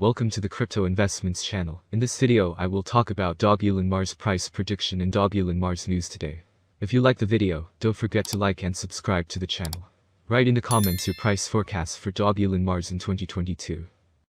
Welcome to the Crypto Investments channel. In this video I will talk about Dogelonmars price prediction and Dogelonmars news today. If you like the video, don't forget to like and subscribe to the channel. Write in the comments your price forecast for Dogelonmars in 2022.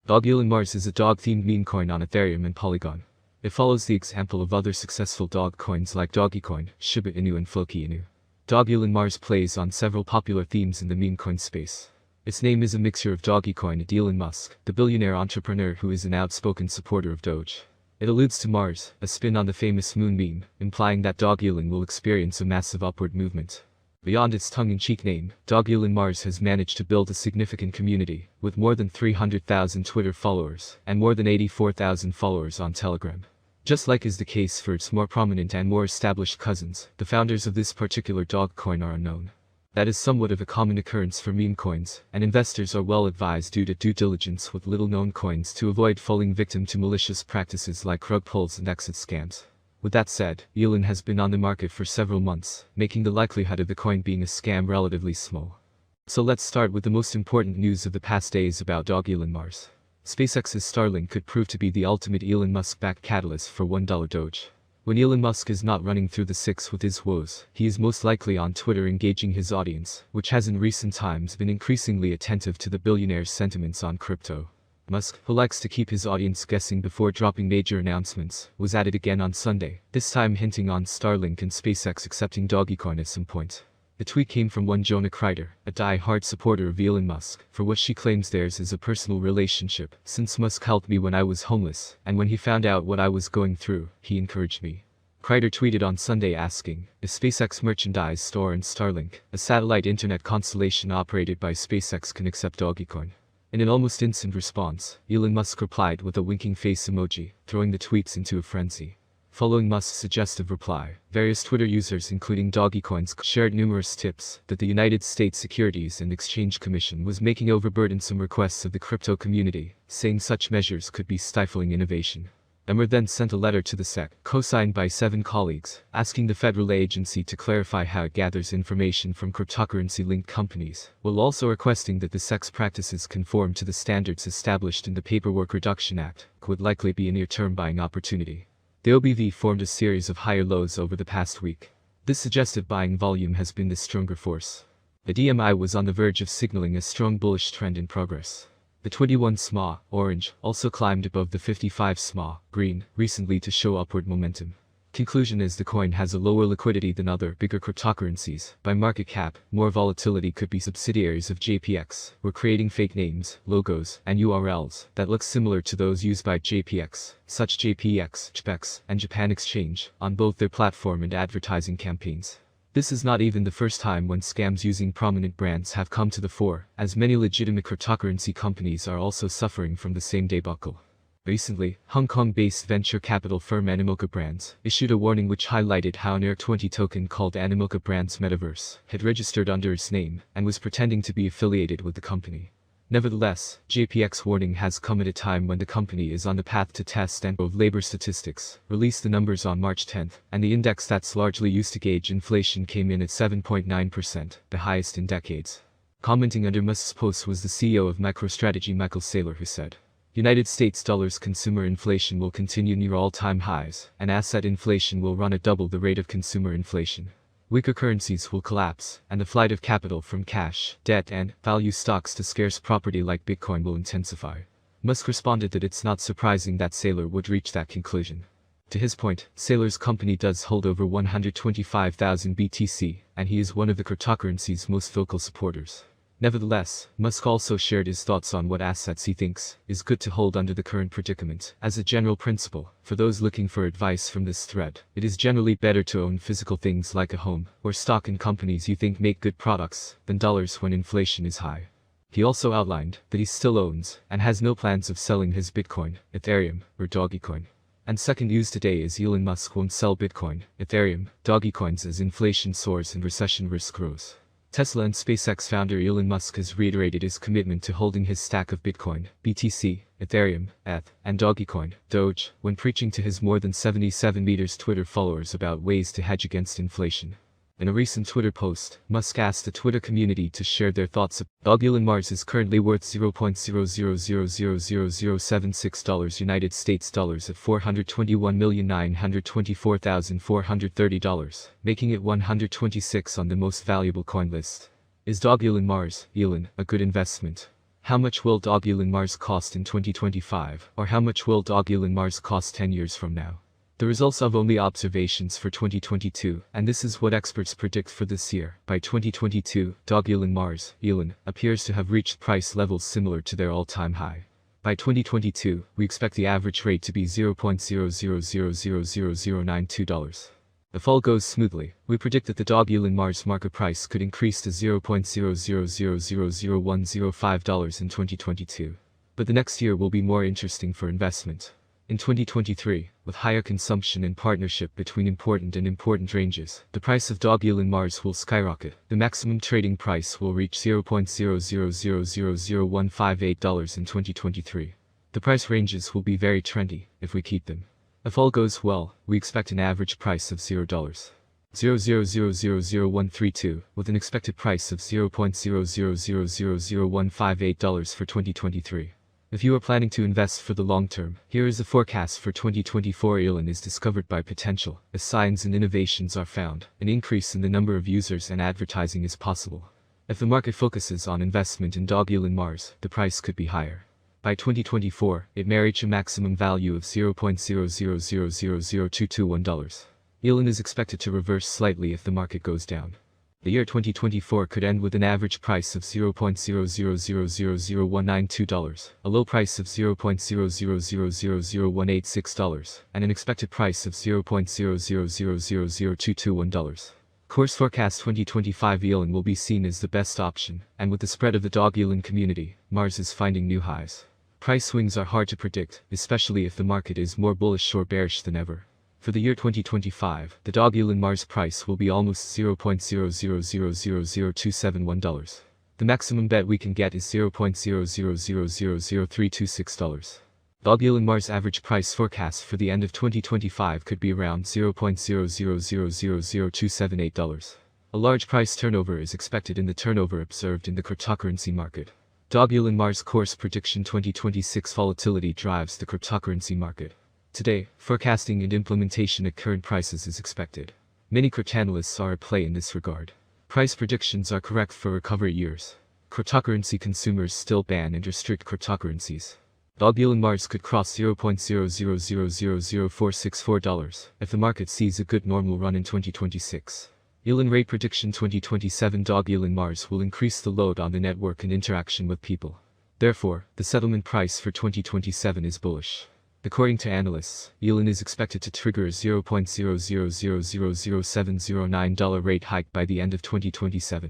Dogelonmars is a dog-themed meme coin on Ethereum and Polygon. It follows the example of other successful dog coins like Dogecoin, Shiba Inu and Floki Inu. Dogelonmars plays on several popular themes in the meme coin space. Its name is a mixture of Dogecoin and Elon Musk, the billionaire entrepreneur who is an outspoken supporter of Doge. It alludes to Mars, a spin on the famous moon meme, implying that Dogelon will experience a massive upward movement. Beyond its tongue-in-cheek name, Dogelonmars has managed to build a significant community, with more than 300,000 Twitter followers, and more than 84,000 followers on Telegram. Just like is the case for its more prominent and more established cousins, the founders of this particular dog coin are unknown. That is somewhat of a common occurrence for meme coins, and investors are well advised to do due diligence with little-known coins to avoid falling victim to malicious practices like rug pulls and exit scams. With that said, Elon has been on the market for several months, making the likelihood of the coin being a scam relatively small. So let's start with the most important news of the past days about Dogelonmars. SpaceX's Starlink could prove to be the ultimate Elon Musk-backed catalyst for $1 Doge. When Elon Musk is not running through the six with his woes, he is most likely on Twitter engaging his audience, which has in recent times been increasingly attentive to the billionaire's sentiments on crypto. Musk, who likes to keep his audience guessing before dropping major announcements, was at it again on Sunday, this time hinting on Starlink and SpaceX accepting Dogecoin at some point. The tweet came from one Jonah Crider, a die-hard supporter of Elon Musk, for what she claims theirs is a personal relationship, since Musk helped me when I was homeless, and when he found out what I was going through, he encouraged me. Crider tweeted on Sunday asking, is SpaceX merchandise store and Starlink, a satellite internet constellation operated by SpaceX, can accept Dogecoin? In an almost instant response, Elon Musk replied with a winking face emoji, throwing the tweets into a frenzy. Following Musk's suggestive reply, various Twitter users including Dogecoins shared numerous tips that the United States Securities and Exchange Commission was making overburdensome requests of the crypto community, saying such measures could be stifling innovation. Emmer then sent a letter to the SEC, co-signed by 7 colleagues, asking the federal agency to clarify how it gathers information from cryptocurrency-linked companies, while also requesting that the SEC's practices conform to the standards established in the Paperwork Reduction Act, would likely be a near-term buying opportunity. The OBV formed a series of higher lows over the past week. This suggestive buying volume has been the stronger force. The DMI was on the verge of signaling a strong bullish trend in progress. The 21 SMA, orange, also climbed above the 55 SMA, green, recently to show upward momentum. Conclusion is the coin has a lower liquidity than other bigger cryptocurrencies. By market cap, more volatility could be subsidiaries of JPX, who are creating fake names, logos, and URLs that look similar to those used by JPX, such JPX, JPEX, and Japan Exchange, on both their platform and advertising campaigns. This is not even the first time when scams using prominent brands have come to the fore, as many legitimate cryptocurrency companies are also suffering from the same debacle. Recently, Hong Kong-based venture capital firm Animoca Brands issued a warning which highlighted how an ERC-20 token called Animoca Brands Metaverse had registered under its name and was pretending to be affiliated with the company. Nevertheless, JPX warning has come at a time when the company is on the path to test and of labor statistics, released the numbers on March 10, and the index that's largely used to gauge inflation came in at 7.9%, the highest in decades. Commenting under Musk's post was the CEO of MicroStrategy Michael Saylor, who said, United States dollars consumer inflation will continue near all-time highs, and asset inflation will run at double the rate of consumer inflation. Weaker currencies will collapse, and the flight of capital from cash, debt and value stocks to scarce property like Bitcoin will intensify. Musk responded that it's not surprising that Saylor would reach that conclusion. To his point, Saylor's company does hold over 125,000 BTC, and he is one of the cryptocurrency's most vocal supporters. Nevertheless, Musk also shared his thoughts on what assets he thinks is good to hold under the current predicament. As a general principle, for those looking for advice from this thread, it is generally better to own physical things like a home, or stock in companies you think make good products, than dollars when inflation is high. He also outlined that he still owns, and has no plans of selling his Bitcoin, Ethereum, or Dogecoin. And second news today is Elon Musk won't sell Bitcoin, Ethereum, Dogecoins as inflation soars and recession risk grows. Tesla and SpaceX founder Elon Musk has reiterated his commitment to holding his stack of Bitcoin, BTC, Ethereum, ETH, and Dogecoin, Doge, when preaching to his more than 77 million Twitter followers about ways to hedge against inflation. In a recent Twitter post, Musk asked the Twitter community to share their thoughts. Dogelon Mars is currently worth $0.0000076 United States dollars at $421,924,430, making it 126 on the most valuable coin list. Is Dogelon Mars, Elon, a good investment? How much will Dogelon Mars cost in 2025, or how much will Dogelon Mars cost 10 years from now? The results of only observations for 2022, and this is what experts predict for this year. By 2022, Dogelon Mars, Elon, appears to have reached price levels similar to their all-time high. By 2022, we expect the average rate to be $0.0000092. If all goes smoothly, we predict that the Dogelon Mars market price could increase to $0.000000105 in 2022. But the next year will be more interesting for investment. In 2023, with higher consumption and partnership between important ranges, the price of Dogelon Mars will skyrocket. The maximum trading price will reach $0.000000158 in 2023. The price ranges will be very trendy if we keep them. If all goes well, we expect an average price of $0.000000132, with an expected price of $0.000000158 for 2023. If you are planning to invest for the long term, here is the forecast for 2024. Elon is discovered by potential. As signs and innovations are found, an increase in the number of users and advertising is possible. If the market focuses on investment in Dogelon Mars, the price could be higher. By 2024, it may reach a maximum value of $0.0000221. Elon is expected to reverse slightly if the market goes down. The year 2024 could end with an average price of $0.000000192, a low price of $0.000000186, and an expected price of $0.000000221. Course forecast 2025. Elon will be seen as the best option, and with the spread of the Dogelon community, Mars is finding new highs. Price swings are hard to predict, especially if the market is more bullish or bearish than ever. For the year 2025, the Dogelon Mars price will be almost $0.000000271. The maximum bet we can get is $0.000000326. Dogelon Mars average price forecast for the end of 2025 could be around $0.000000278. A large price turnover is expected in the turnover observed in the cryptocurrency market. Dogelon Mars course prediction 2026 volatility drives the cryptocurrency market. Today, forecasting and implementation at current prices is expected. Many cryptanalysts are at play in this regard. Price predictions are correct for recovery years. Cryptocurrency consumers still ban and restrict cryptocurrencies. Dogelon Mars could cross $0.0000464 if the market sees a good normal run in 2026. Elon rate prediction 2027. Dogelon Mars will increase the load on the network and interaction with people. Therefore, the settlement price for 2027 is bullish. According to analysts, Elon is expected to trigger a $0.0000709 rate hike by the end of 2027.